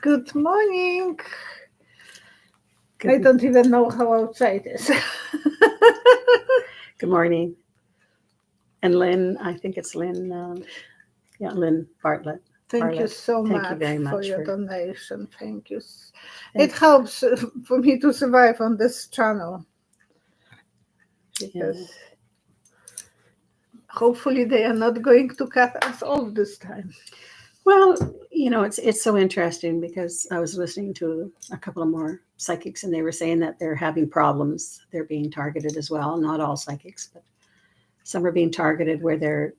Good morning. Good, I don't even know how outside is. good morning. And Lynn, I think it's Lynn, Lynn Bartlett. Thank you Bartlett. so Thank much, you very for much your for- donation. Thank you. Thank It helps for me to survive on this channel because hopefully they are not going to cut us off this time. Well, it's so interesting because I was listening to a couple of more psychics and they were saying that they're having problems. They're being targeted as well. Not all psychics, but some are being targeted where they're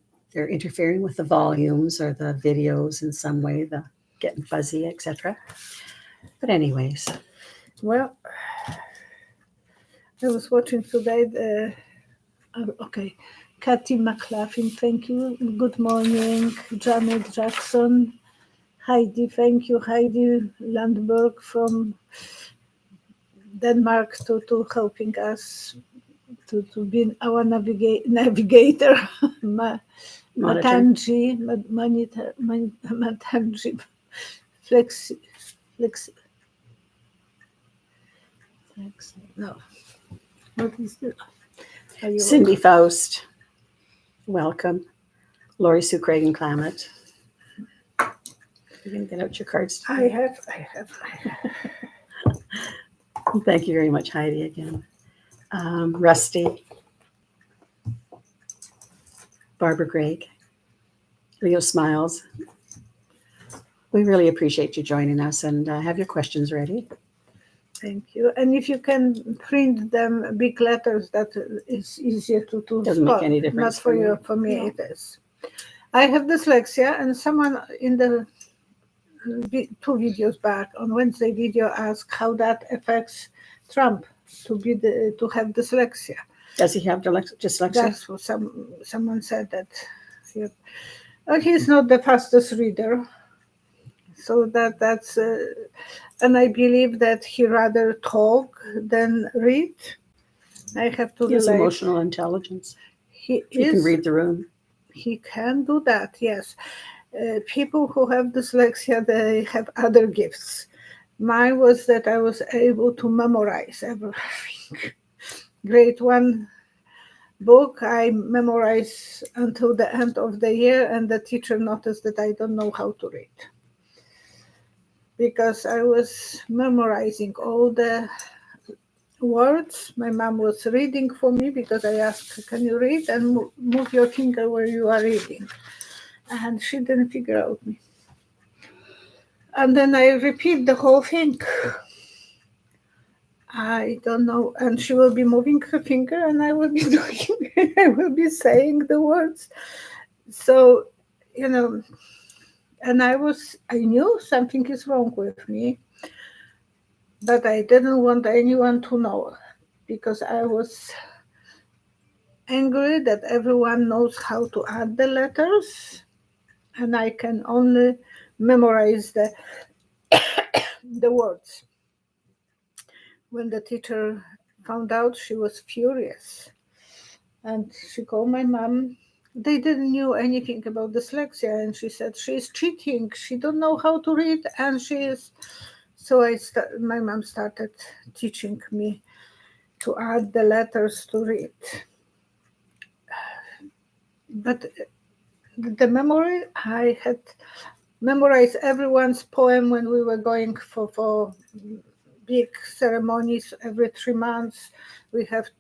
interfering with the volumes or the videos in some way, the getting fuzzy, etc. But anyways, Well, I was watching today okay, Kathy McLaughlin, thank you. Good morning. Janet Jackson. Heidi, thank you. Heidi Landberg from Denmark to helping us to be our navigator. Matanji, Matanji, flexi, no. What is it? Cindy Faust, welcome. Lori Sue Craig and Clammett. You can get out your cards. I have. Thank you very much, Heidi, again. Rusty, Barbara Gregg, Leo Smiles. We really appreciate you joining us and have your questions ready. Thank you. And if you can print them big letters, that is easier to Doesn't spot. make any difference Not for you. For me, no. It is. I have dyslexia, and someone in the 2 videos back on Wednesday video asked how that affects Trump to have dyslexia. Does he have dyslexia? That's what someone said that. He's not the fastest reader, so that's. And I believe that he rather talk than read. I have to. He has emotional intelligence. He can read the room. He can do that, yes. People who have dyslexia, they have other gifts. Mine was that I was able to memorize everything. Grade 1 book, I memorized until the end of the year, and the teacher noticed that I don't know how to read. Because I was memorizing all the words. My mom was reading for me because I asked, can you read? And move your finger where you are reading. And she didn't figure out me. And then I repeat the whole thing. I don't know. And she will be moving her finger and I will be doing, I will be saying the words. So, and I knew something is wrong with me, but I didn't want anyone to know because I was angry that everyone knows how to add the letters and I can only memorize the words. When the teacher found out, she was furious. And she called my mom. They didn't know anything about dyslexia. And she said, she's cheating. She don't know how to read. And she is. So my mom started teaching me to add the letters to read. But the memory, I had memorized everyone's poem when we were going for big ceremonies every 3 months.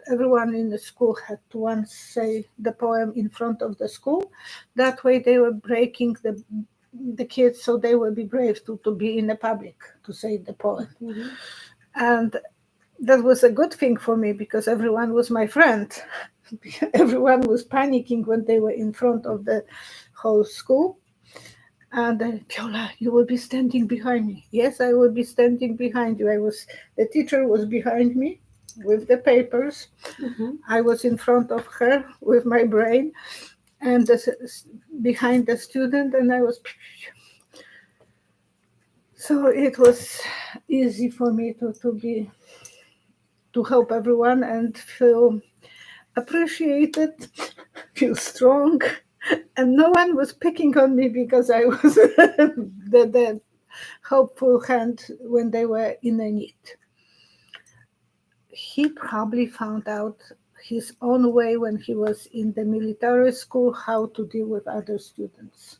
Everyone in the school had to once say the poem in front of the school. That way they were breaking the kids so they will be brave to be in the public to say the poem. Mm-hmm. And that was a good thing for me because everyone was my friend. Everyone was panicking when they were in front of the whole school. And Viola, you will be standing behind me. Yes, I will be standing behind you. The teacher was behind me with the papers. Mm-hmm. I was in front of her with my brain and behind the student, and I was. So it was easy for me to help everyone and feel appreciated, feel strong. And no one was picking on me because I was the helpful hand when they were in a need. He probably found out his own way when he was in the military school how to deal with other students.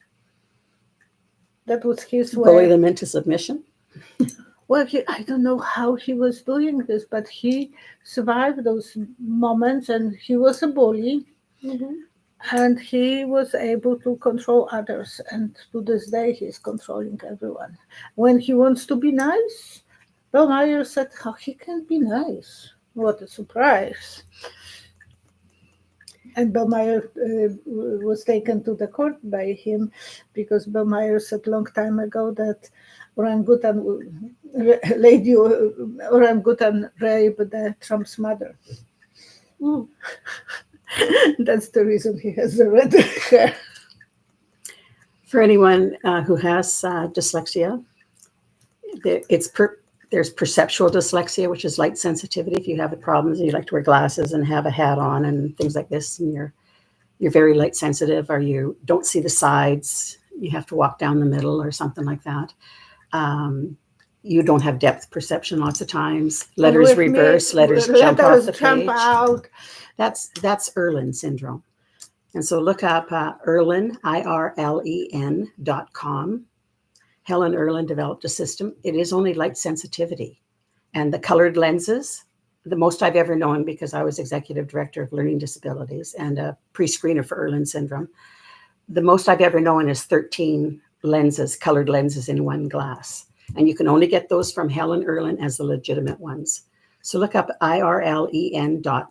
That was his way. Bully them into submission. Well, I don't know how he was doing this, but he survived those moments, and he was a bully, and he was able to control others. And to this day, he's controlling everyone. When he wants to be nice, Bill Myers said, "How he can be nice? What a surprise!" And Bill Myers was taken to the court by him because Bill Myers said a long time ago that lady orangutan raped the Trump's mother. That's the reason he has the red hair. For anyone who has dyslexia, there's perceptual dyslexia, which is light sensitivity. If you have the problems and you like to wear glasses and have a hat on and things like this, and you're very light sensitive, or you don't see the sides, you have to walk down the middle or something like that. You don't have depth perception lots of times. Letters reverse, letters jump off the page. Out. That's Irlen syndrome. And so look up Irlen, IRLEN.com. Helen Irlen developed a system. It is only light sensitivity. And the colored lenses, the most I've ever known, because I was executive director of learning disabilities and a pre-screener for Irlen syndrome, the most I've ever known is 13 lenses, colored lenses in one glass. And you can only get those from Helen Irlen as the legitimate ones. So look up IRLEN.com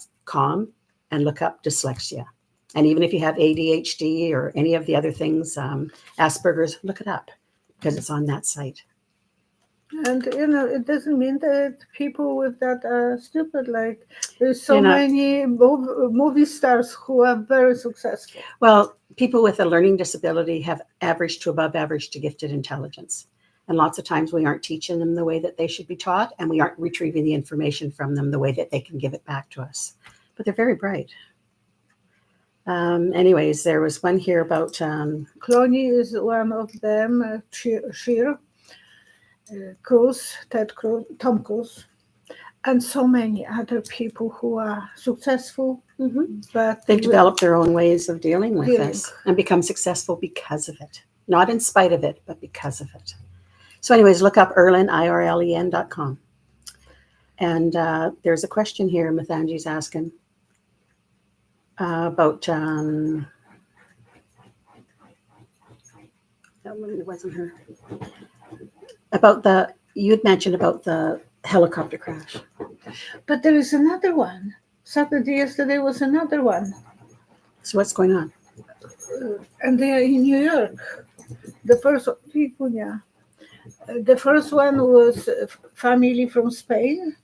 and look up dyslexia. And even if you have ADHD or any of the other things, Asperger's, look it up because it's on that site. And, it doesn't mean that people with that are stupid. Like, there's so many movie stars who are very successful. Well, people with a learning disability have average to above average to gifted intelligence. And lots of times we aren't teaching them the way that they should be taught, and we aren't retrieving the information from them the way that they can give it back to us. But they're very bright. Anyways, there was one here about... Clooney is one of them, Cher, Cruz, Ted Cruz, Tom Cruise, and so many other people who are successful, but they've developed their own ways of dealing with this and become successful because of it. Not in spite of it, but because of it. So anyways, look up Irlen, IRLEN.com. And there's a question here Mathanji's asking about... that one wasn't her. About you had mentioned about the helicopter crash. But there is another one. Yesterday was another one. So what's going on? And they are in New York. The first one was a family from Spain.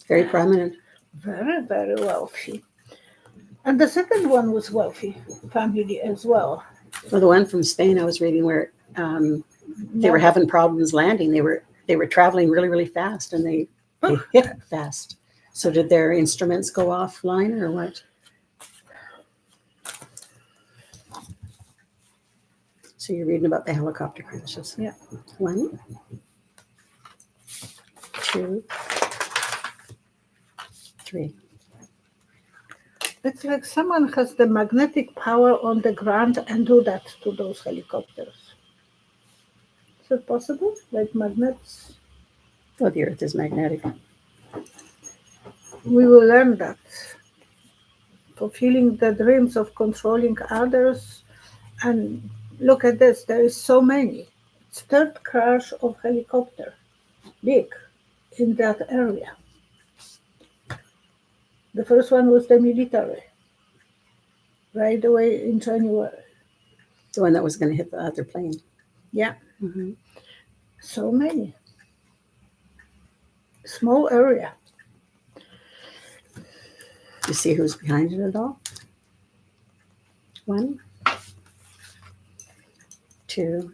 Very prominent. Very, very wealthy. And the second one was wealthy family as well. Well, the one from Spain I was reading where they were having problems landing. They were traveling really, really fast, and they hit fast. So did their instruments go offline or what? So you're reading about the helicopter crashes. Yeah. 1, 2, 3. It's like someone has the magnetic power on the ground and do that to those helicopters. Is it possible? Like magnets? Well, the Earth is magnetic. We will learn that. Fulfilling the dreams of controlling others. And look at this, there is so many. It's third crash of helicopter, big, in that area. The first one was the military, right away in January. The one that was going to hit the other plane. Yeah. So many. Small area. You see who's behind it at all? 1, 2,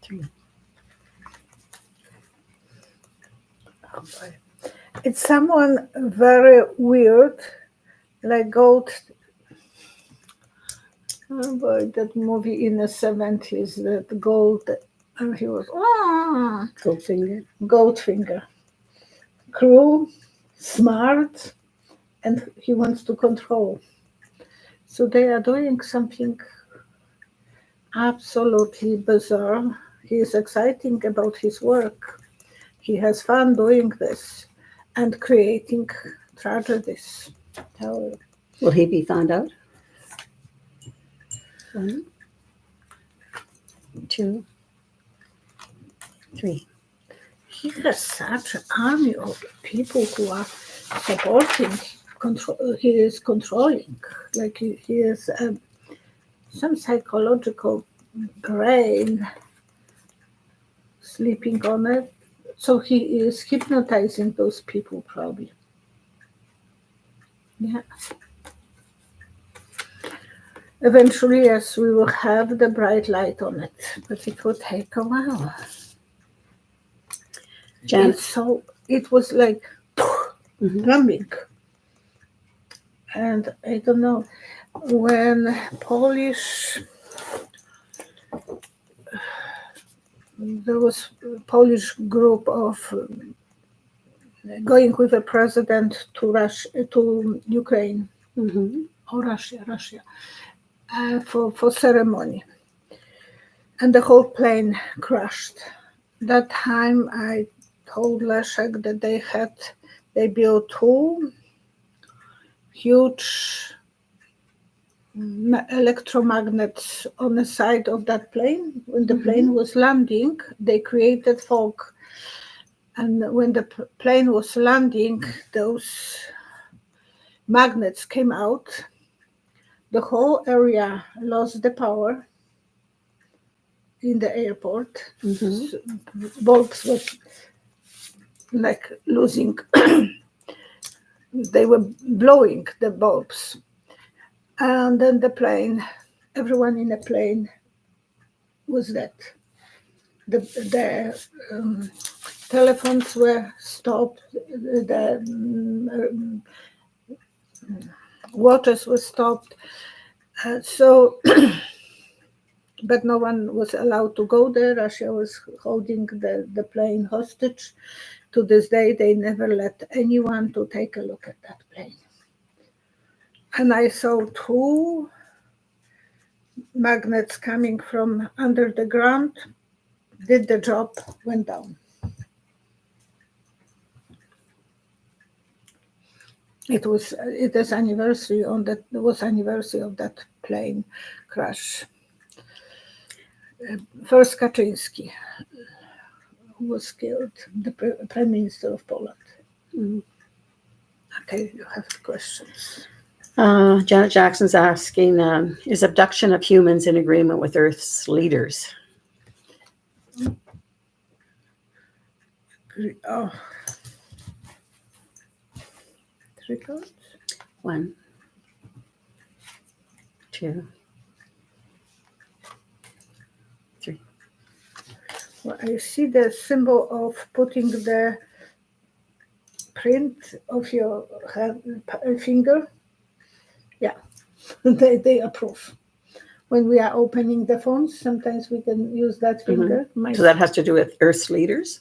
3. Oh boy. It's someone very weird, like Gold. Oh boy, that movie in the 70s, that Gold And he was, Goldfinger. Cruel, smart, and he wants to control. So they are doing something absolutely bizarre. He is exciting about his work. He has fun doing this and creating tragedies. Will he be found out? 1, 2, 3. He has such an army of people who are supporting. He is controlling. Like he is some psychological brain sleeping on it. So he is hypnotizing those people, probably. Yeah. Eventually, yes, we will have the bright light on it, but it will take a while. It was like drumming. And I don't know, when there was a Polish group of going with the president to Ukraine, or Russia, for ceremony. And the whole plane crashed. That time I told Leszek that they built 2 huge electromagnets on the side of that plane. When the plane was landing, they created fog. And when the plane was landing, those magnets came out. The whole area lost the power in the airport. Bulbs were like losing, they were blowing the bulbs. And then everyone in the plane was dead. The telephones were stopped, the waters were stopped. But no one was allowed to go there. Russia was holding the plane hostage. To this day, they never let anyone to take a look at that plane. And I saw 2 magnets coming from under the ground, did the job, went down. It was anniversary of that plane crash. First Kaczynski, who was killed, the Prime Minister of Poland. Okay, you have questions. Janet Jackson's asking, is abduction of humans in agreement with Earth's leaders? Oh. 3 cards? 1, 2, 3. Well, I see the symbol of putting the print of your finger. Yeah, they approve. When we are opening the phones, sometimes we can use that finger. So that has to do with Earth's leaders?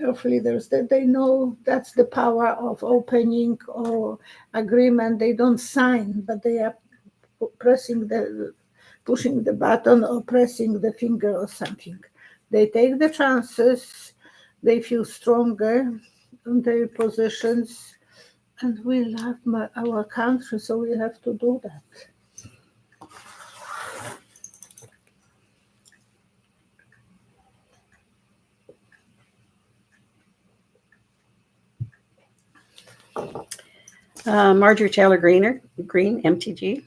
Earth leaders, that they know that's the power of opening or agreement. They don't sign, but they are pushing the button or pressing the finger or something. They take the chances, they feel stronger on their positions, and we love our country, so we have to do that. Marjorie Taylor Greene, MTG,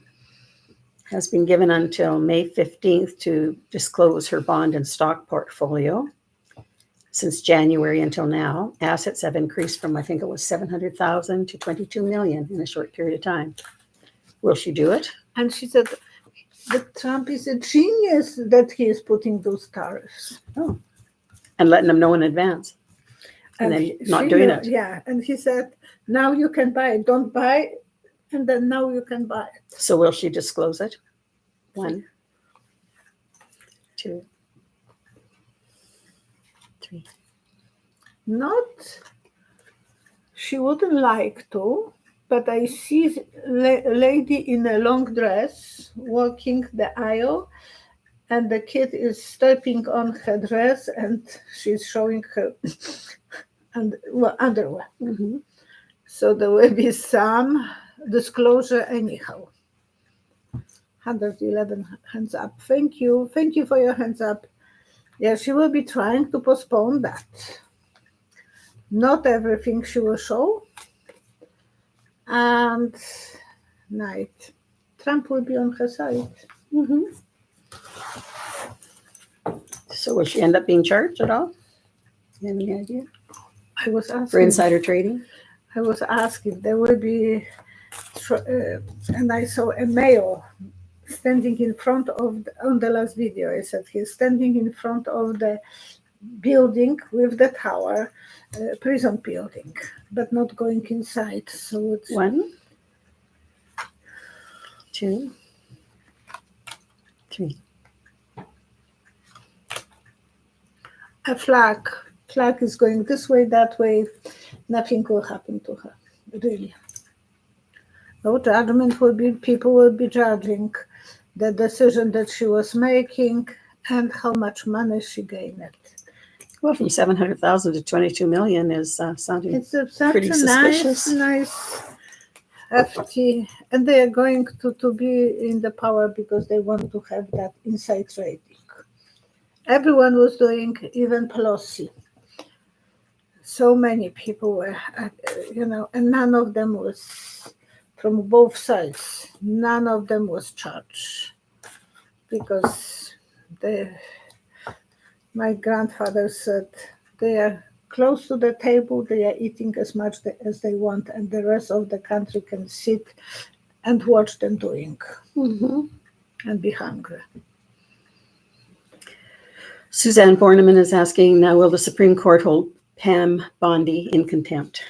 has been given until May 15th to disclose her bond and stock portfolio. Since January until now, assets have increased from, I think it was 700,000 to 22 million in a short period of time. Will she do it? And she said that Trump is a genius that he is putting those tariffs. Oh, and letting them know in advance. And then not doing it. Yeah, and he said, now you can buy it. Don't buy it, and then now you can buy it. So will she disclose it? 1, 2, 3. Not, she wouldn't like to, but I see a lady in a long dress walking the aisle, and the kid is stepping on her dress, and she's showing her underwear. Mm-hmm. So there will be some disclosure anyhow. 111 hands up. Thank you. Thank you for your hands up. Yeah, she will be trying to postpone that. Not everything she will show. And Knight. Trump will be on her side. Mm-hmm. So will she end up being charged at all? You have any idea? I was asking. For insider trading? I was asking. There will be, and I saw a male standing in front of, on the last video, I said he's standing in front of the building with the tower, prison building, but not going inside. So it's 1, 2, 3. a flag. Flag is going this way, that way. Nothing will happen to her, really. No judgment will be, people will be judging the decision that she was making and how much money she gained. Well, from 700,000 to 22 million is sounding It's such pretty a suspicious. nice, hefty, and they are going to be in the power because they want to have that inside trading. Everyone was doing, even Pelosi. So many people were, and none of them was from both sides. None of them was charged because my grandfather said they are close to the table, they are eating as much as they want, and the rest of the country can sit and watch them doing and be hungry. Suzanne Borneman is asking, now will the Supreme Court hold Pam Bondi in contempt?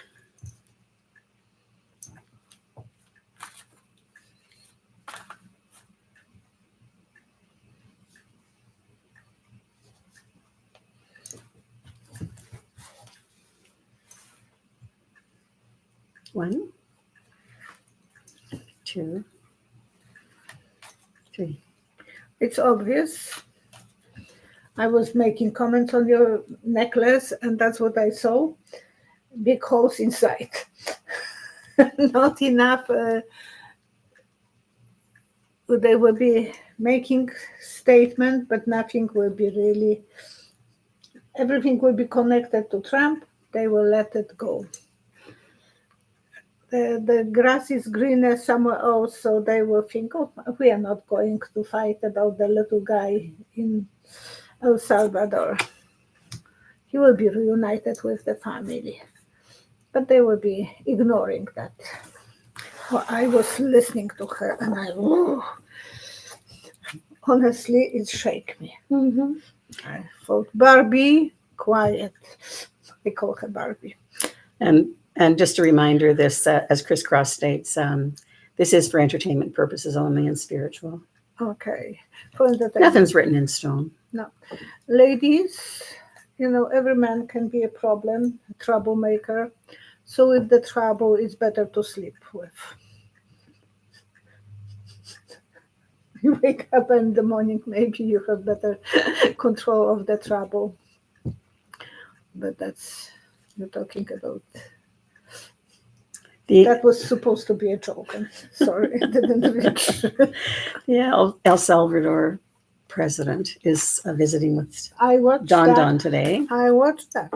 One, 2, 3. It's obvious. I was making comments on your necklace, and that's what I saw. Big holes inside. Not enough. They will be making statement, but nothing will be really. Everything will be connected to Trump. They will let it go. The grass is greener somewhere else, so they will think, oh, we are not going to fight about the little guy in El Salvador. He will be reunited with the family. But they will be ignoring that. Well, I was listening to her and honestly, it shook me. I thought, Barbie, quiet. I call her Barbie. And just a reminder, this, as Chris Cross states, this is for entertainment purposes only and spiritual. Okay. For Nothing's written in stone. No. Ladies, every man can be a problem, a troublemaker. So if the trouble is better to sleep with. You wake up in the morning, maybe you have better control of the trouble. But that's, you're talking about. That was supposed to be a joke. I'm sorry, it didn't reach. Yeah, El Salvador president is visiting with Don today. I watched that.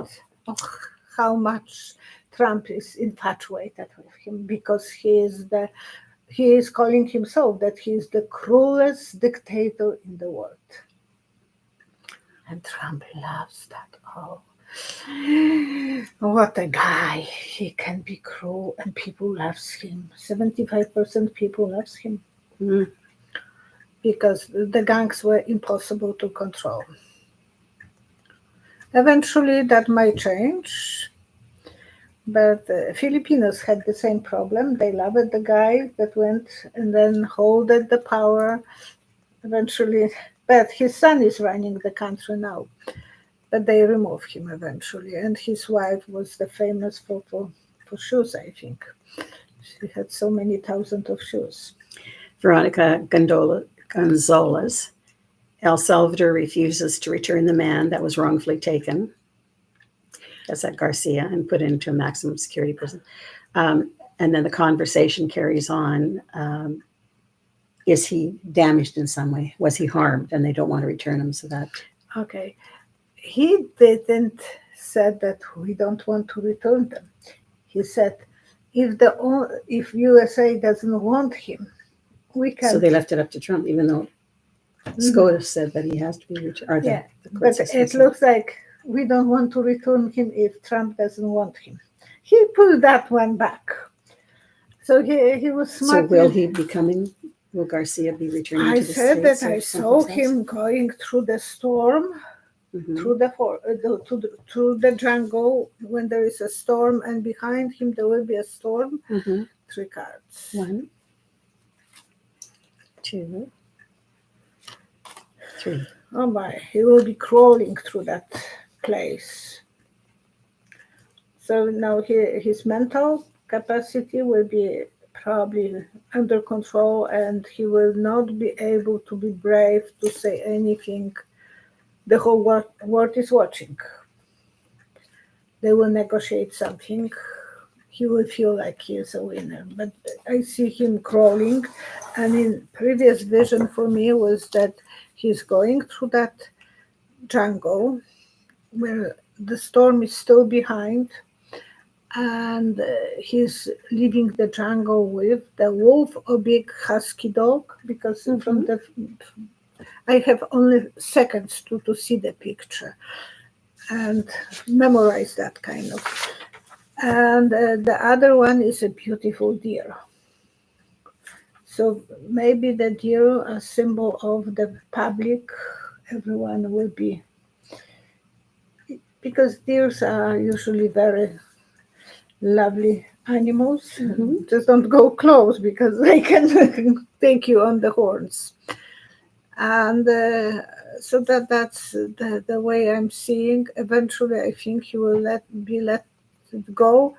Oh, how much Trump is infatuated with him because he is calling himself that he is the cruelest dictator in the world. And Trump loves that. Oh, what a guy. He can be cruel and people loves him. 75% people loves him. Because the gangs were impossible to control. Eventually that might change. But Filipinos had the same problem. They loved the guy that went and then holded the power eventually. But his son is running the country now. but they removed him eventually. And his wife was the famous for shoes, I think. She had so many thousands of shoes. Veronica Gonzalez. El Salvador refuses to return the man that was wrongfully taken. That's at Garcia, and put into a maximum security prison. And then the conversation carries on. Is he damaged in some way? Was he harmed? And they don't want to return him. So that. Okay. He didn't said that we don't want to return them. He said, if USA doesn't want him, we can. So they left it up to Trump, even though SCOTUS said that he has to be returned. Yeah, but it looks like we don't want to return him if Trump doesn't want him. He pulled that one back. So he was smart. So will he be coming? Will Garcia be returning to the States? I said that I saw him going through the storm, through the jungle when there is a storm, and behind him there will be a storm. 3 cards. 1, 2, 3. Oh my, he will be crawling through that place. So now his mental capacity will be probably under control, and he will not be able to be brave to say anything. The whole world is watching. They will negotiate something. He will feel like he is a winner. But I see him crawling, and in previous vision for me was that he's going through that jungle where the storm is still behind, and he's leaving the jungle with the wolf or big husky dog, because from the I have only seconds to see the picture and memorize that kind of. And the other one is a beautiful deer. So maybe the deer, a symbol of the public, everyone will be, because deers are usually very lovely animals. Just don't go close because they can take you on the horns. And so that's the way I'm seeing. Eventually, I think he will let it go,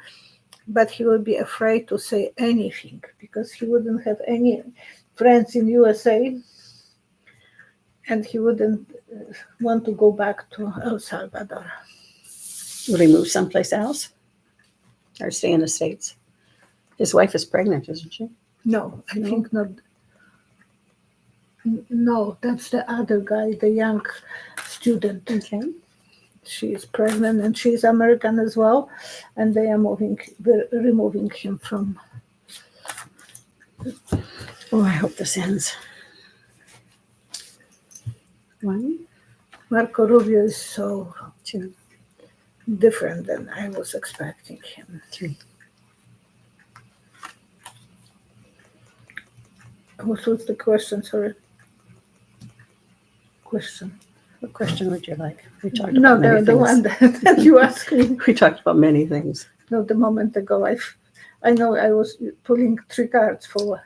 but he will be afraid to say anything because he wouldn't have any friends in USA, and he wouldn't want to go back to El Salvador. Will he move someplace else or stay in the States? His wife is pregnant, isn't she? No, I think not. No, that's the other guy, the young student. Okay. She is pregnant and she is American as well, and they are removing him from. Oh, I hope this ends. 1, Marco Rubio is so 2, different than I was expecting him. 3. What was the question? Sorry. Question. What question would you like? We talked No, about many the things. one that you asked me. We talked about many things. No, the moment ago. I know I was pulling 3 cards for.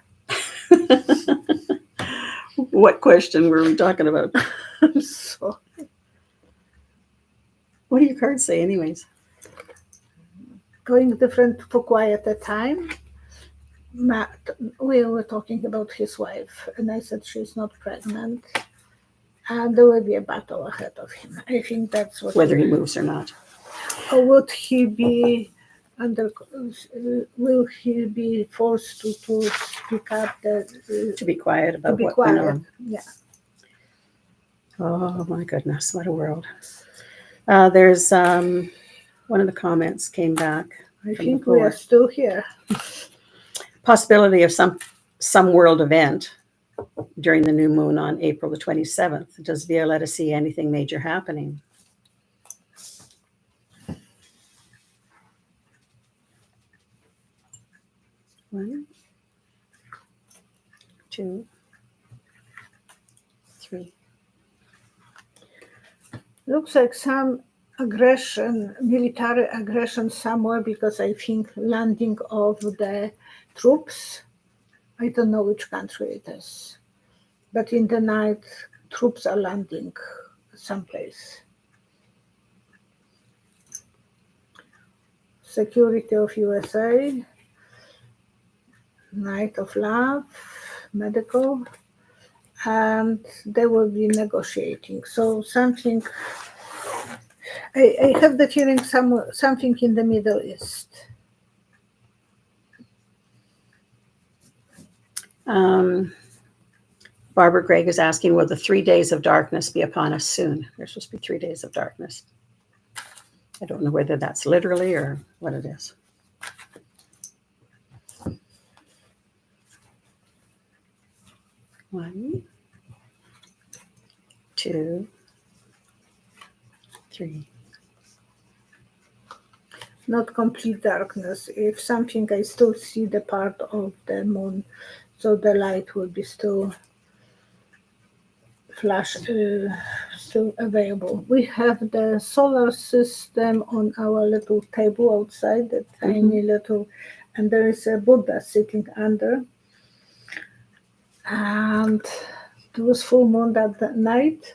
What question were we talking about? I'm sorry. What do your cards say, anyways? Going different for quite a time. We were talking about his wife, and I said she's not pregnant, and there will be a battle ahead of him. I think that's what. Whether he moves or not. Or would he be will he be forced to speak up? To be quiet about what went on. Yeah. Oh my goodness, what a world. There's one of the comments came back. I think we are still here. Possibility of some world event during the new moon on April the 27th. Does Violetta see anything major happening? One, 2, 3. Looks like some aggression, military aggression somewhere, because I think landing of the troops. I don't know which country it is, but in the night troops are landing someplace. Security of USA, Night of Love, medical, and they will be negotiating. So something, I have the feeling something in the Middle East. Barbara Gregg is asking, will the 3 days of darkness be upon us soon? There's supposed to be 3 days of darkness. I don't know whether that's literally or what it is. One, two, three. Not complete darkness. If something, I still see the part of the moon, so the light will be still flash, still available. We have the solar system on our little table outside, the tiny little, and there is a Buddha sitting under. And it was full moon that night.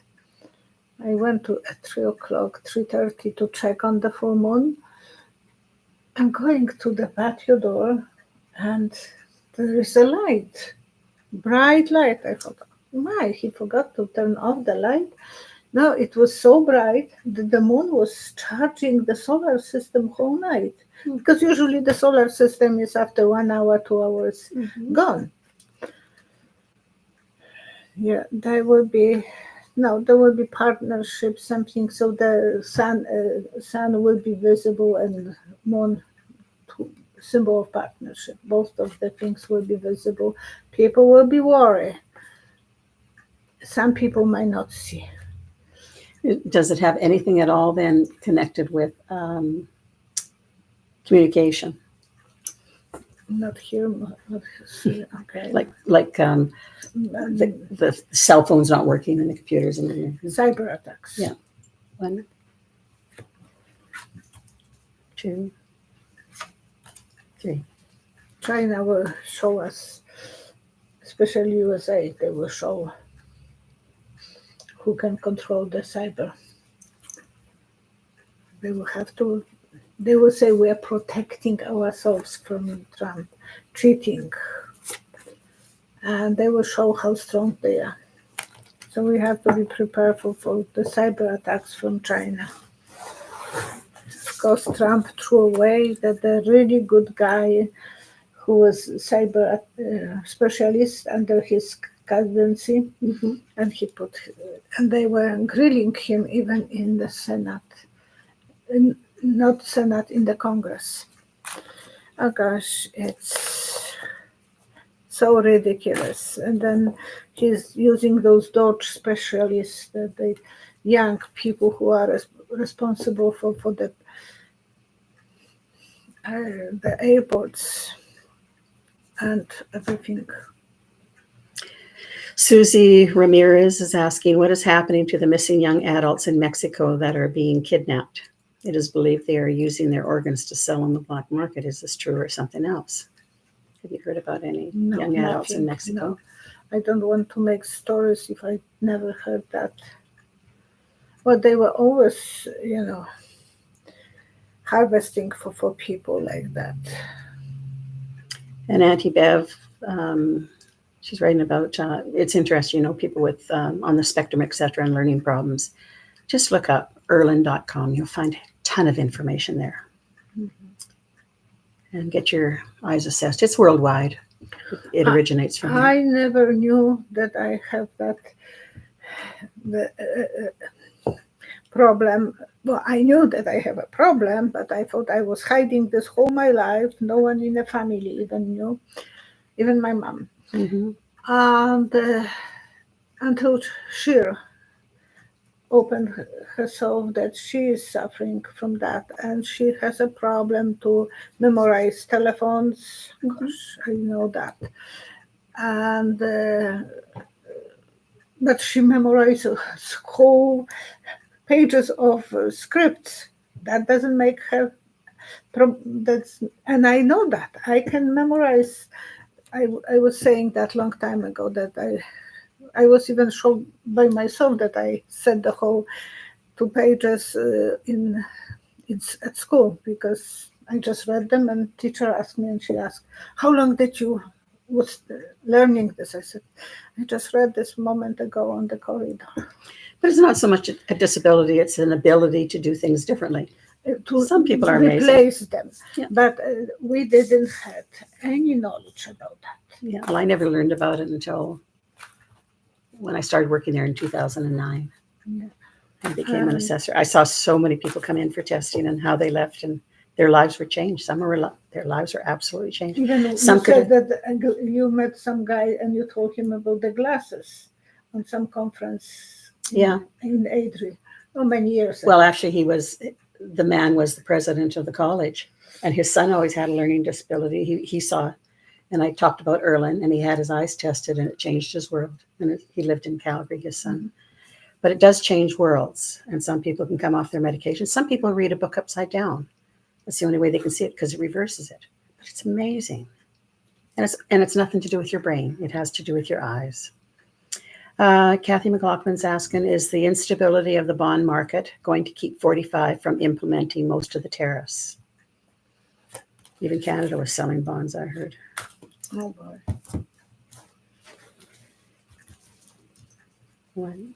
I went to at 3:30 to check on the full moon. I'm going to the patio door, and there is a light, bright light. I thought, why? He forgot to turn off the light. No, it was so bright that the moon was charging the solar system whole night. Because usually the solar system is after 1 hour, 2 hours gone. Yeah, there will be partnership, something, so the sun will be visible and moon, symbol of partnership. Both of the things will be visible. People will be worried. Some people might not see. Does it have anything at all then connected with communication? Not here, not see. Okay. Like the cell phone's not working and the computers and everything. Cyber attacks. Yeah. 1, 2, 3. China will show us, especially USA, they will show who can control the cyber. They will say we are protecting ourselves from Trump cheating. And they will show how strong they are. So we have to be prepared for the cyber attacks from China. Because Trump threw away the really good guy who was cyber specialist under his presidency, and they were grilling him even in the Senate, not Senate, in the Congress. Oh gosh, it's so ridiculous. And then he's using those DOJ specialists, the young people who are responsible for the airports and everything. Susie Ramirez is asking, what is happening to the missing young adults in Mexico that are being kidnapped? It is believed they are using their organs to sell on the black market. Is this true or something else? Have you heard about any young adults in Mexico? No. I don't want to make stories if I never heard that. But they were always, harvesting for people like that. And Auntie Bev, she's writing about, it's interesting, people with on the spectrum, etc., and learning problems. Just look up erlin.com. You'll find a ton of information there. And get your eyes assessed. It's worldwide. It originates from I never knew that I have that problem. Well, I knew that I have a problem, but I thought I was hiding this whole my life. No one in the family even knew, even my mom. And until she opened herself that she is suffering from that, and she has a problem to memorize telephones. Gosh, I know that. And but she memorizes whole pages of scripts. That doesn't make her. And I know that I can memorize. I was saying that long time ago that I was even shocked by myself that I said the whole 2 pages at school, because I just read them, and teacher asked me, and she asked, "How long did you was learning this?" I said, "I just read this moment ago on the corridor." But it's not so much a disability; it's an ability to do things differently. To Some people are replace them, Yeah. but we didn't have any knowledge about that. Yeah, well, I never learned about it until when I started working there in 2009. Yeah. I became an assessor. I saw so many people come in for testing and how they left, and their lives were changed. Their lives were absolutely changed. Even Some you said that you met some guy and you told him about the glasses on some conference. Yeah. In Adri, many years ago. Well, actually, the man was the president of the college, and his son always had a learning disability. He saw, and I talked about Erlen, and he had his eyes tested, and it changed his world. And he lived in Calgary, his son. Mm-hmm. But it does change worlds, and some people can come off their medication. Some people read a book upside down. That's the only way they can see it, because it reverses it. But it's amazing, and it's nothing to do with your brain. It has to do with your eyes. Kathy McLaughlin's asking, is the instability of the bond market going to keep 45 from implementing most of the tariffs? Even Canada was selling bonds, I heard. Oh boy. 1,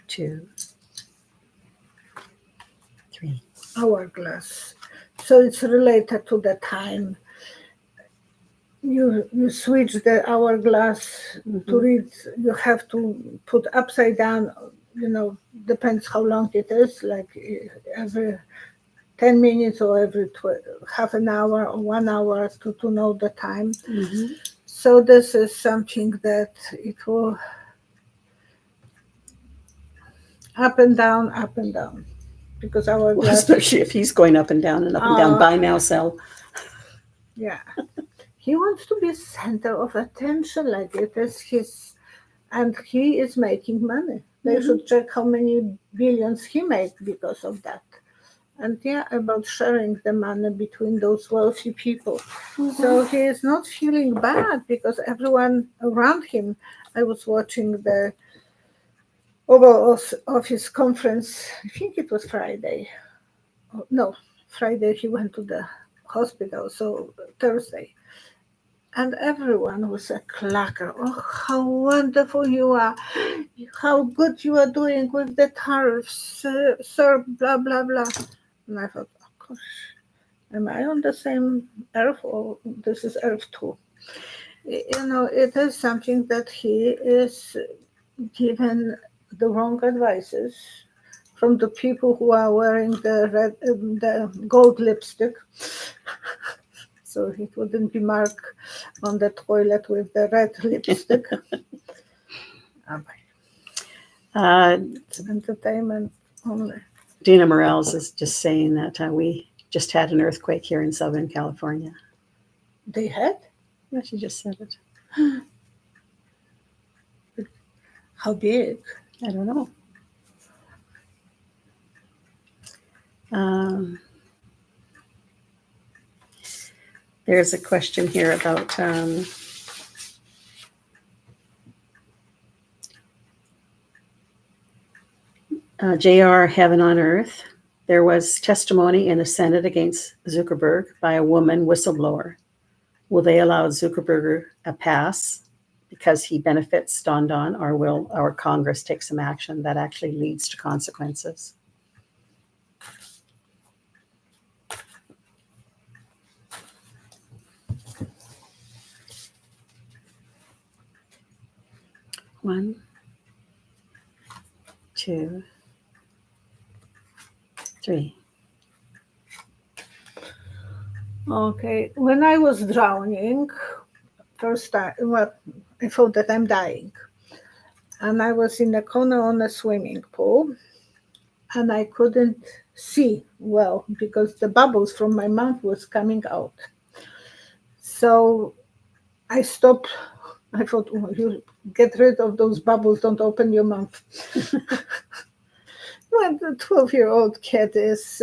2, 3. Hourglass. So it's related to the time. You switch the hourglass to read. You have to put upside down. Depends how long it is. Like every 10 minutes or every half an hour or 1 hour to know the time. Mm-hmm. So this is something that it will up and down, because our especially if he's going up and down and up and down. Buy now, sell. Yeah. He wants to be center of attention, like it is his, and he is making money. They should check how many billions he made because of that. And about sharing the money between those wealthy people. Mm-hmm. So he is not feeling bad because everyone around him. I was watching the Oval Office conference. I think it was Friday. No, Friday he went to the hospital. So Thursday. And everyone was a clacker. Oh, how wonderful you are. How good you are doing with the tariffs, sir, blah, blah, blah. And I thought, oh, gosh, am I on the same earth, or this is Earth 2? It is something that he is given the wrong advices from the people who are wearing the gold lipstick. So it wouldn't be marked on the toilet with the red lipstick. It's entertainment only. Dina Morales is just saying that we just had an earthquake here in Southern California. They had? Yeah, she just said it. How big? I don't know. There's a question here about JR Heaven on Earth. There was testimony in the Senate against Zuckerberg by a woman whistleblower. Will they allow Zuckerberg a pass because he benefits Don Don, or will our Congress take some action that actually leads to consequences? One, 2, 3. Okay. When I was drowning, first time, I thought that I'm dying. And I was in a corner on a swimming pool, and I couldn't see well because the bubbles from my mouth was coming out. So I stopped. I thought, you get rid of those bubbles, don't open your mouth. Well, the 12-year-old kid is...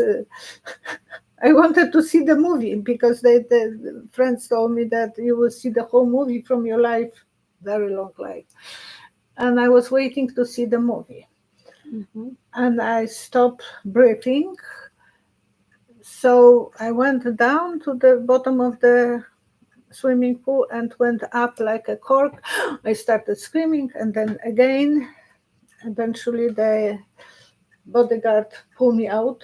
I wanted to see the movie because the friends told me that you will see the whole movie from your life, very long life. And I was waiting to see the movie. Mm-hmm. And I stopped breathing. So I went down to the bottom of the swimming pool and went up like a cork. I started screaming, and then again, eventually the bodyguard pulled me out.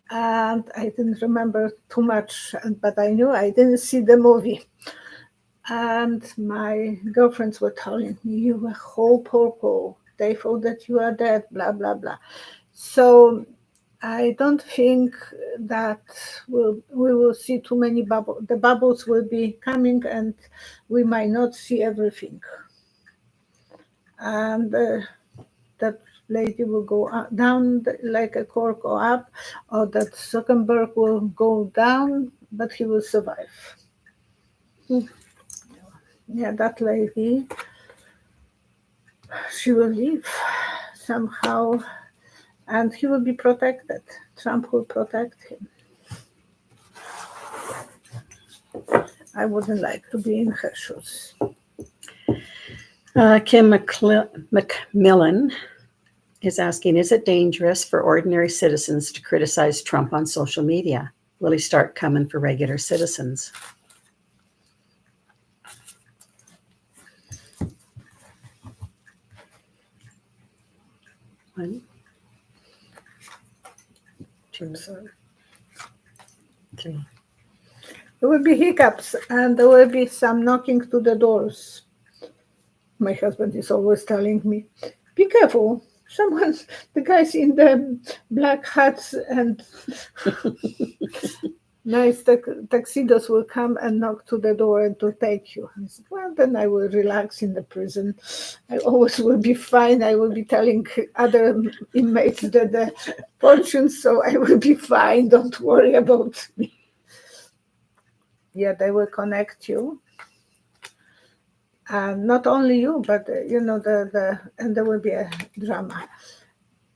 And I didn't remember too much, but I knew I didn't see the movie. And my girlfriends were telling me, you were whole purple. They thought that you are dead, blah, blah, blah. So I don't think that we will see too many bubbles. The bubbles will be coming and we might not see everything. And that lady will go down like a cork or up, or that Zuckerberg will go down, but he will survive. Yeah, that lady, she will leave somehow, and he will be protected. Trump will protect him. I wouldn't like to be in her shoes. Kim McMillan is asking, is it dangerous for ordinary citizens to criticize Trump on social media? Will he start coming for regular citizens? One, two, three. There will be hiccups and there will be some knocking to the doors. My husband is always telling me, be careful. Someone, the guys in the black hats and nice tuxedos will come and knock to the door and to take you. I said, well, then I will relax in the prison. I always will be fine. I will be telling other inmates that the fortunes, so I will be fine. Don't worry about me. Yeah, they will connect you. Not only you, but and there will be a drama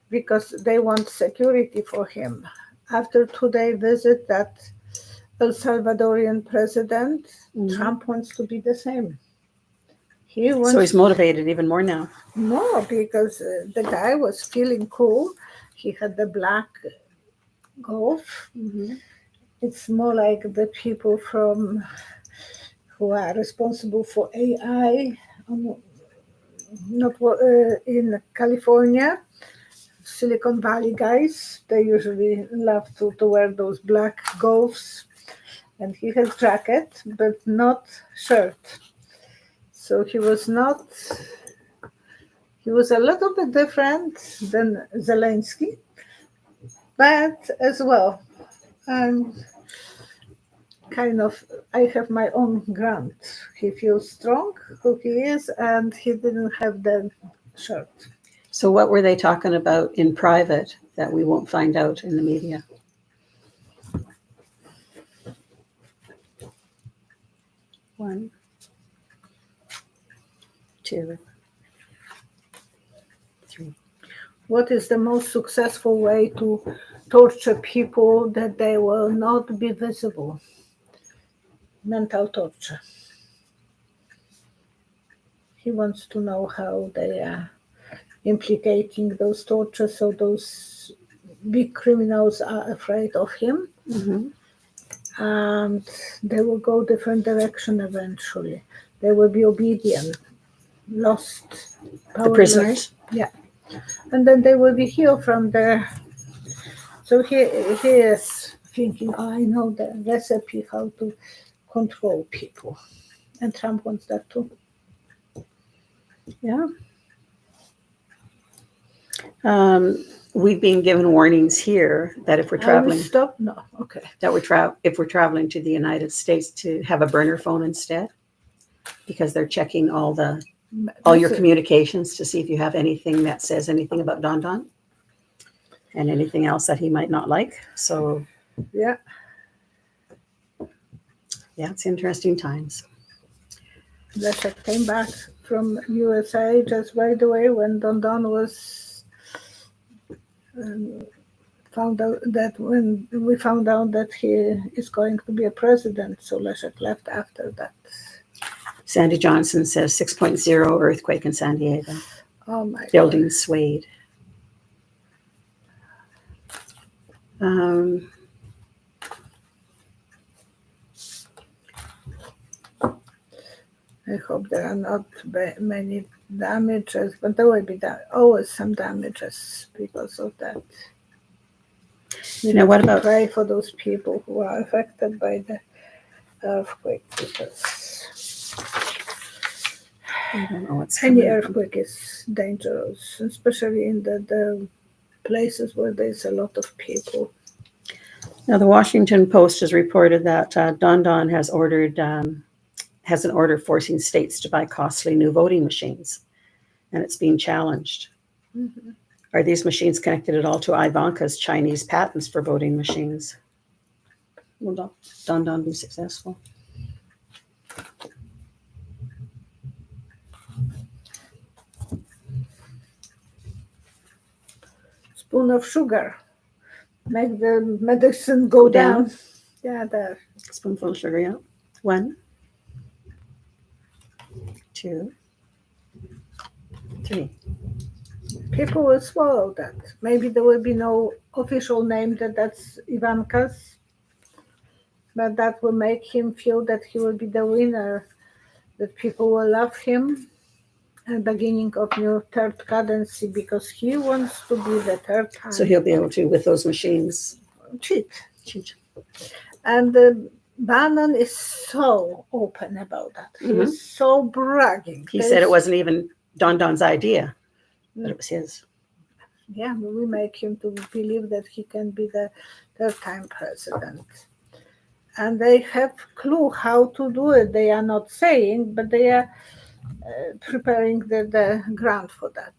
because they want security for him. After today's visit, that El Salvadorian president, Trump wants to be the same. So he's motivated even more now. No, because the guy was feeling cool. He had the black Golf. Mm-hmm. It's more like the people who are responsible for AI, not in California, Silicon Valley guys. They usually love to wear those black Golfs, and he has jacket but not shirt. So he was a little bit different than Zelensky, but as well, I have my own ground. He feels strong, who he is, and he didn't have the shirt. So what were they talking about in private that we won't find out in the media? One, two, three. What is the most successful way to torture people that they will not be visible? Mental torture. He wants to know how they are implicating those tortures, so those big criminals are afraid of him. Mm-hmm. And they will go different direction eventually. They will be obedient, lost. The prisoners? Yeah. And then they will be healed from there. So he is thinking, I know the recipe how to control people. And Trump wants that too. Yeah. We've been given warnings here that if we're traveling, Stop? No, okay. That if we're traveling to the United States, to have a burner phone instead, because they're checking all your communications to see if you have anything that says anything about Don Don and anything else that he might not like. So yeah, it's interesting times. Leszek came back from USA just right away when Don Don was found out that when we found out that he is going to be a president, so Leszek left after that. Sandy Johnson says 6.0 earthquake in San Diego. Oh my Buildings swayed. I hope there are not many damages, but there will be always some damages because of that. What about pray for those people who are affected by the earthquake, because I don't know what's any coming. earthquake is dangerous, especially in the places where there's a lot of people. Now, the Washington Post has reported that Don Don has an order forcing states to buy costly new voting machines, and it's being challenged. Mm-hmm. Are these machines connected at all to Ivanka's Chinese patents for voting machines? Will Don Don be successful? Spoon of sugar, make the medicine go down. Yeah, there. Spoonful of sugar, yeah. 1, 2, 3. People will swallow that. Maybe there will be no official name that's Ivanka's, but that will make him feel that he will be the winner, that people will love him at the beginning of new third cadency, because he wants to be the third time. So he'll be able to, with those machines, cheat. And Bannon is so open about that. Mhm. He's so bragging. He said it wasn't even Don Don's idea, but it was his. Yeah, we make him to believe that he can be the third time president. And they have clue how to do it. They are not saying, but they are preparing the ground for that.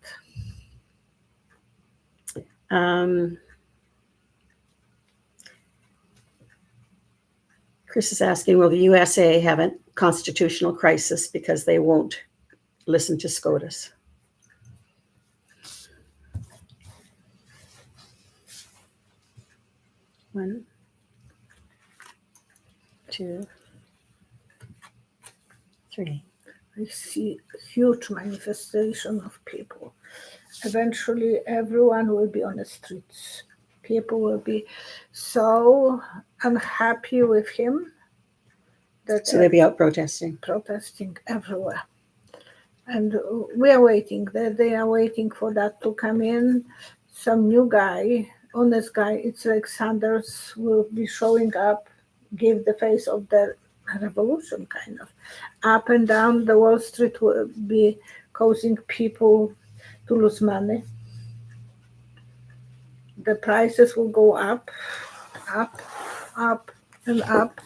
Chris is asking, will the USA have a constitutional crisis because they won't listen to SCOTUS? One, 2, 3. I see huge manifestation of people. Eventually, everyone will be on the streets. People will be so unhappy with him that So they'll be out protesting. Protesting everywhere. And we are waiting. They are waiting for that to come in. Some new guy, honest guy, it's like Sanders, will be showing up, give the face of the revolution, kind of. Up and down the Wall Street will be causing people to lose money. The prices will go up, up, up, and up.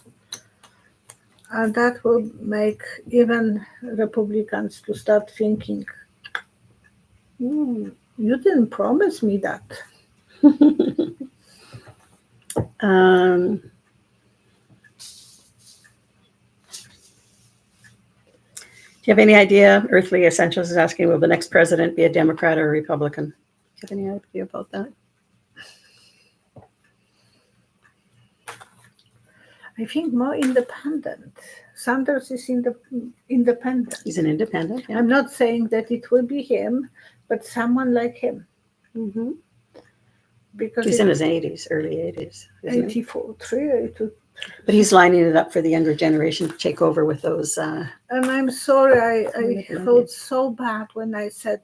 And that will make even Republicans to start thinking, you didn't promise me that. Do you have any idea? Earthly Essentials is asking, will the next president be a Democrat or a Republican? Do you have any idea about that? I think more independent. Sanders is independent. He's an independent. Yeah. I'm not saying that it will be him, but someone like him. Mm-hmm. Because he's in his 80s, early 80s. 84, 82. But he's lining it up for the younger generation to take over with those. And I'm sorry, I felt so bad when I said,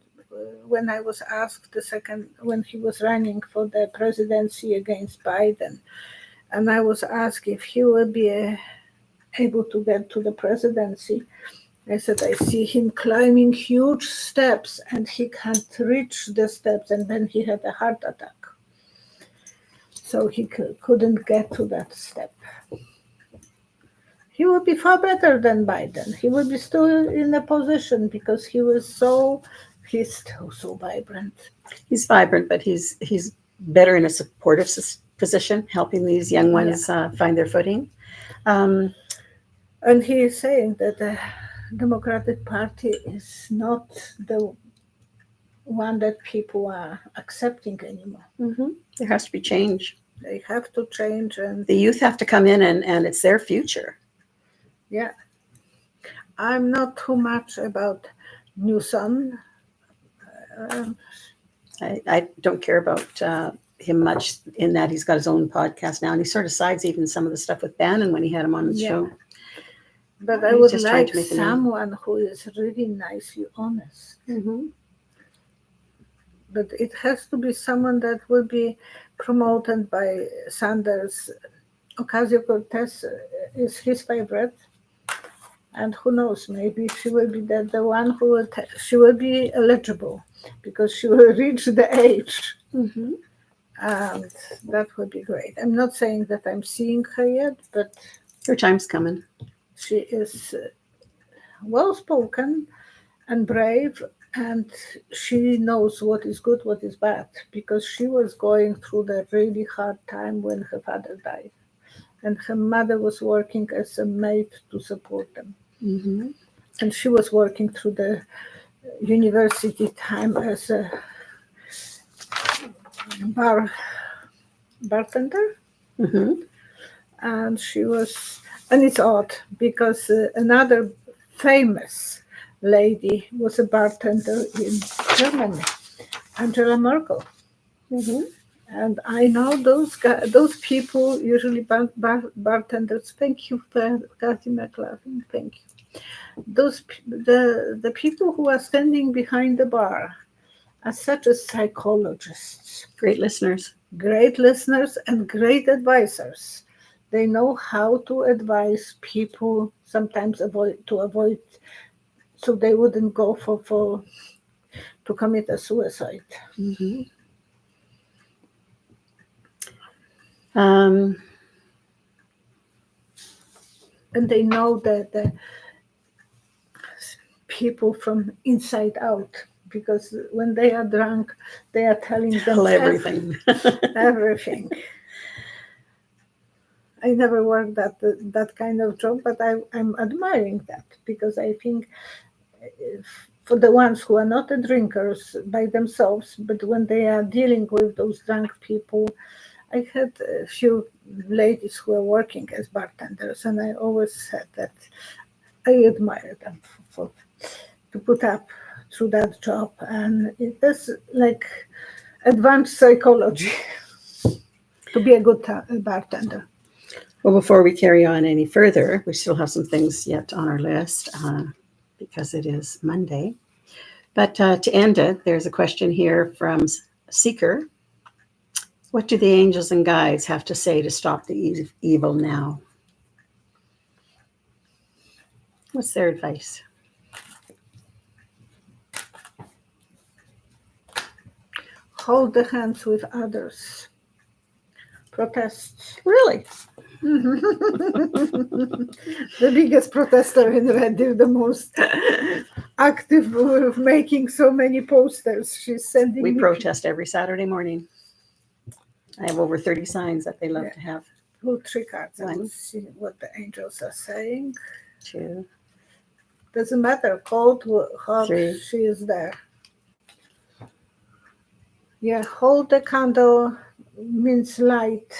when I was asked when he was running for the presidency against Biden, and I was asked if he will be able to get to the presidency. I said, I see him climbing huge steps and he can't reach the steps, and then he had a heart attack. So he couldn't get to that step. He would be far better than Biden. He would be still in a position because he's still so vibrant. He's vibrant, but he's better in a supportive position, helping these young ones find their footing. And he is saying that the Democratic Party is not the one that people are accepting anymore. Mm-hmm. There has to be change. They have to change, and the youth have to come in, and it's their future. Yeah. I'm not too much about Newsom. I don't care about him much in that he's got his own podcast now, and he sort of sides even some of the stuff with Bannon when he had him on the show. But I He's would just trying like to make a name. someone who is really nicely honest. Mm-hmm. But it has to be someone that will be promoted by Sanders. Ocasio-Cortez is his favorite. And who knows, maybe she will be the one who will, she will be eligible because she will reach the age. Mm-hmm. And that would be great. I'm not saying that I'm seeing her yet, but Her time's coming. she is well-spoken and brave, and she knows what is good, what is bad, because she was going through the really hard time when her father died. And her mother was working as a maid to support them. Mm-hmm. And she was working through the university time as a bartender. Mm-hmm. And it's odd because another famous lady was a bartender in Germany, Angela Merkel. Mm-hmm. And I know those people, usually bartenders. Thank you, Kathy McLaughlin. Thank you. The people who are standing behind the bar are such as psychologists, Great listeners. great listeners, and great advisors. They know how to advise people. Sometimes avoid, so they wouldn't go to commit a suicide. Mm-hmm. And they know that the people from inside out, because when they are drunk, they are telling them everything. everything. I never worked that kind of job, but I'm admiring that because I think for the ones who are not the drinkers by themselves, but when they are dealing with those drunk people, I had a few ladies who were working as bartenders, and I always said that I admire them to put up through that job, and it is like advanced psychology to be a good bartender. Well, before we carry on any further, we still have some things yet on our list because it is Monday. But to end it, there's a question here from Seeker. What do the angels and guides have to say to stop the evil now? What's their advice? Hold the hands with others. Protest. Really? The biggest protester in Red Deer, the most active with making so many posters. She's sending We me protest every Saturday morning. I have over 30 signs that they love to have. Pull 3 cards. I One. will see what the angels are saying. 2. Doesn't matter, cold, hot, 3. she is there. Yeah, hold the candle means light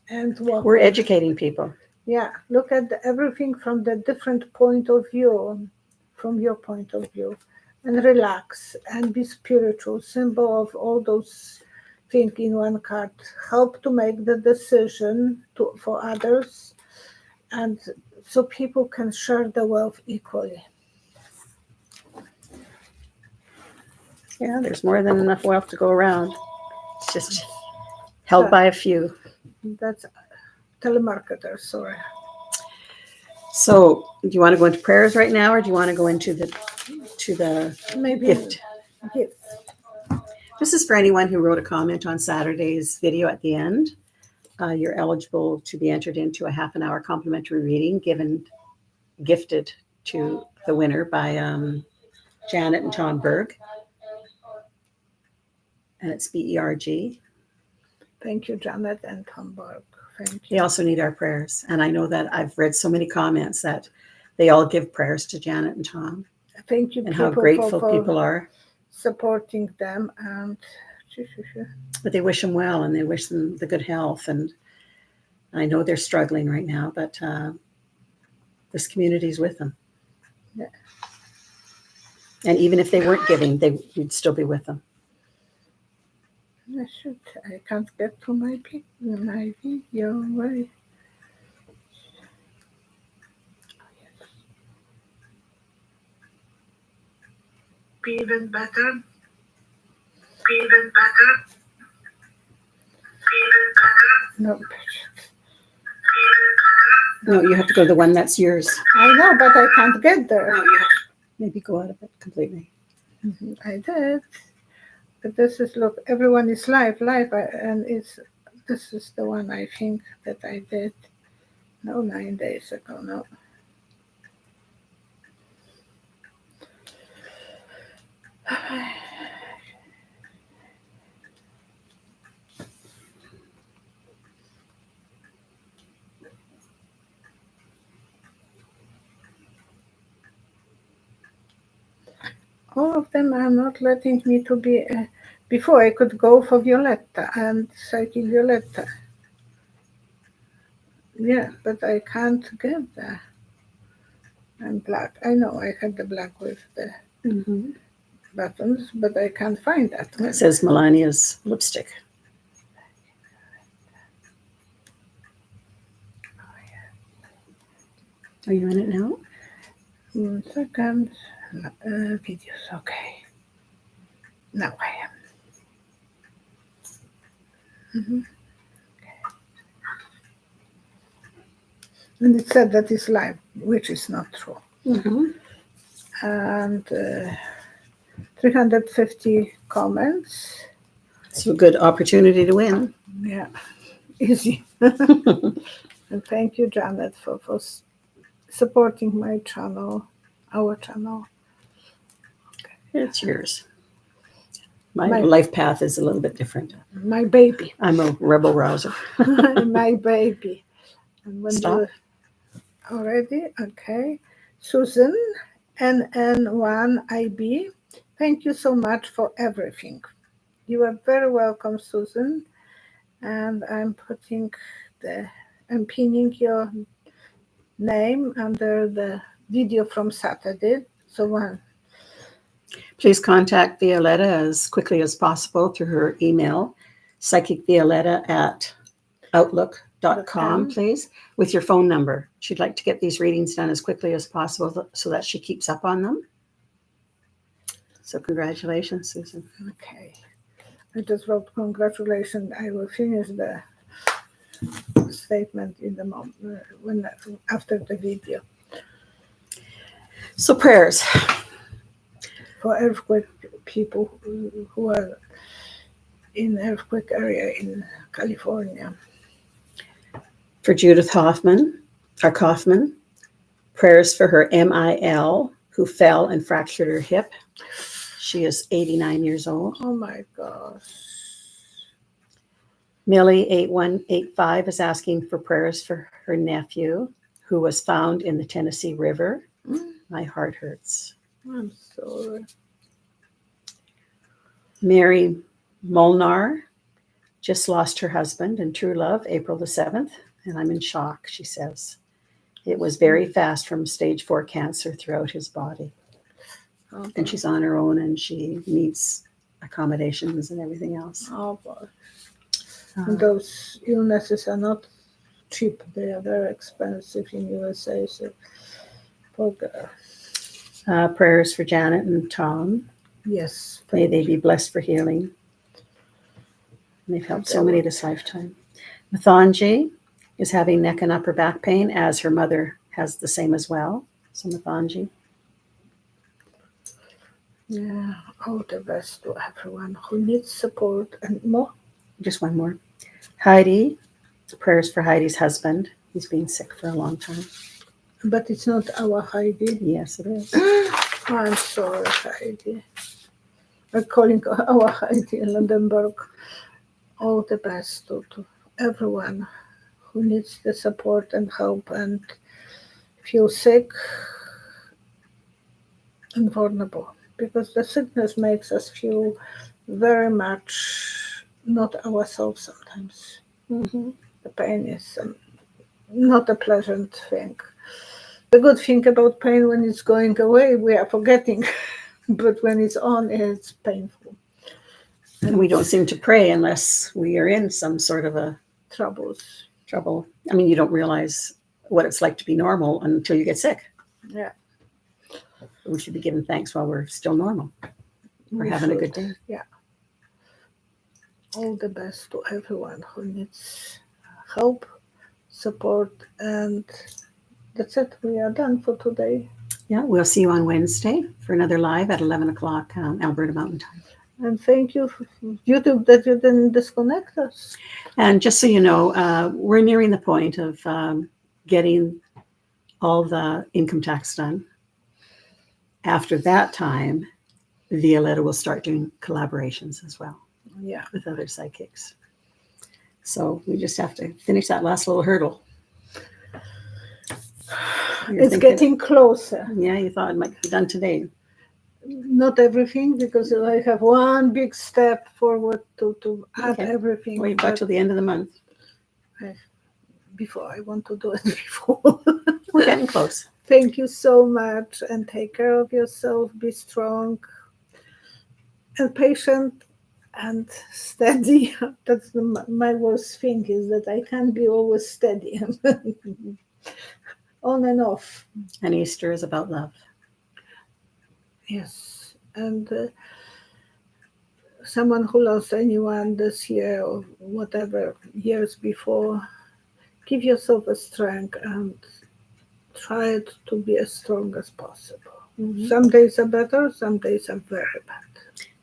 and walk. We're educating people. Yeah, look at everything from the different point of view, from your point of view, and relax and be spiritual. Symbol of all those things in one card. Help to make the decision for others, and so people can share the wealth equally. Yeah, there's more than enough wealth to go around. It's just held by a few. That's telemarketers, sorry. So, do you want to go into prayers right now, or do you want to go into the Maybe gift? Gift. This is for anyone who wrote a comment on Saturday's video at the end. You're eligible to be entered into a half an hour complimentary reading gifted to the winner by Janet and Tom Berg. And it's BERG. Thank you, Janet and Tom Berg. Thank you. They also need our prayers. And I know that I've read so many comments that they all give prayers to Janet and Tom. Thank you, and how grateful people are. Supporting them. And but they wish them well, and they wish them the good health. And I know they're struggling right now, but this community is with them. Yeah. And even if they weren't giving, we'd still be with them. I can't get to my video. Why? Even better. Even better. Even better. No. No, you have to go to the one that's yours. I know, but I can't get there. No, you have to maybe go out of it completely. I did. But this is, look, everyone is live, and this is the one I think that I did. No, 9 days ago, no. All of them are not letting me to be. Before I could go for Violetta and Psychic Violetta. Yeah, but I can't get there. I'm black. I know I had the black with the buttons, but I can't find that. It says Melania's lipstick. Are you in it now? 1 second. Videos, okay. Now I am. Okay. And it said that it's live, which is not true. And 350 comments. It's a good opportunity to win. Yeah, easy. And thank you, Janet, for supporting my channel, our channel. Okay. It's yours. My life path is a little bit different. My baby. I'm a rebel rouser. My baby. And when Stop. Already? Okay. Susan, NN1IB, thank you so much for everything. You are very welcome, Susan. And I'm pinning your name under the video from Saturday. So Please contact Violetta as quickly as possible through her email, psychicvioletta@outlook.com, please, with your phone number. She'd like to get these readings done as quickly as possible so that she keeps up on them. So congratulations, Susan. Okay. I just wrote congratulations. I will finish the statement in the moment after the video. So prayers for earthquake people who are in earthquake area in California. For Judith Kaufman, prayers for her MIL who fell and fractured her hip. She is 89 years old. Oh my gosh. Millie 8185 is asking for prayers for her nephew who was found in the Tennessee River. My heart hurts. I'm sorry. Mary Molnar just lost her husband and true love April the 7th, and I'm in shock, she says. It was very fast from stage 4 cancer throughout his body. Okay. And she's on her own and she needs accommodations and everything else. Oh, boy. And those illnesses are not cheap. They are very expensive in USA. So, poor girl. Prayers for Janet and Tom. Yes. May they be blessed for healing. And they've helped so many this lifetime. Mathanji is having neck and upper back pain, as her mother has the same as well. So Mathanji. Yeah, all the best to everyone who needs support and more. Just one more. Heidi, prayers for Heidi's husband. He's been sick for a long time. But it's not our Heidi. Yes, it is. I'm sorry, Heidi. I'm calling our Heidi in Lindenberg. All the best to everyone who needs the support and help and feel sick and vulnerable. Because the sickness makes us feel very much not ourselves sometimes. The pain is not a pleasant thing. The good thing about pain, when it's going away, we are forgetting. But when it's on, it's painful. And we don't seem to pray unless we are in some sort of a troubles. trouble. I mean, you don't realize what it's like to be normal until you get sick. Yeah. We should be giving thanks while we're still normal. We're having a good day. Yeah. All the best to everyone who needs help, support, and that's it. We are done for today. Yeah, we'll see you on Wednesday for another live at 11 o'clock Alberta Mountain Time. And thank you, YouTube, that you didn't disconnect us. And just so you know, we're nearing the point of getting all the income tax done. After that time, Violetta will start doing collaborations as well. Yeah. With other psychics. So we just have to finish that last little hurdle. It's getting closer. Yeah, you thought it might be done today. Not everything, because I have one big step forward to add everything. Well, you've got till the end of the month. Before I want to do it before. We're getting close. Thank you so much, and take care of yourself. Be strong and patient and steady. That's my worst thing, is that I can't be always steady. On and off. And Easter is about love. Yes, and someone who lost anyone this year or whatever years before, give yourself a strength and try to be as strong as possible. Mm-hmm. Some days are better, some days are very bad.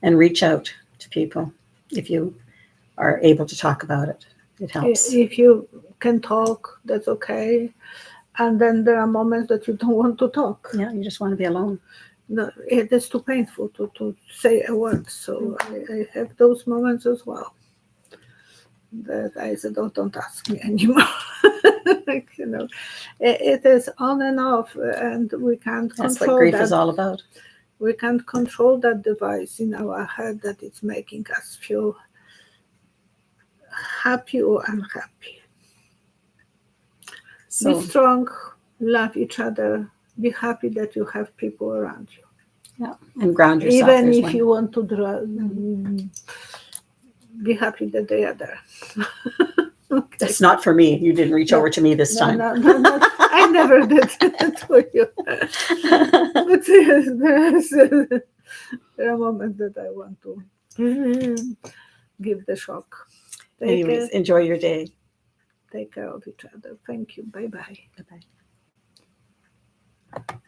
And reach out to people if you are able to talk about it. It helps. If you can talk, that's okay. And then there are moments that you don't want to talk. Yeah, you just want to be alone. No, it is too painful to say a word. So I have those moments as well. That I said, don't ask me anymore. It is on and off, and we can't control that. That's what grief is all about. We can't control that device in our head that it's making us feel happy or unhappy. So, be strong, love each other, be happy that you have people around you. Yeah, and ground yourself. Even if you want to be happy that they are there. Okay. That's not for me. You didn't reach over to me this time. No, I never did it for you. But there are moments that I want to give the shock. Anyways, enjoy your day. Take care of each other. Thank you. Bye-bye. Bye-bye.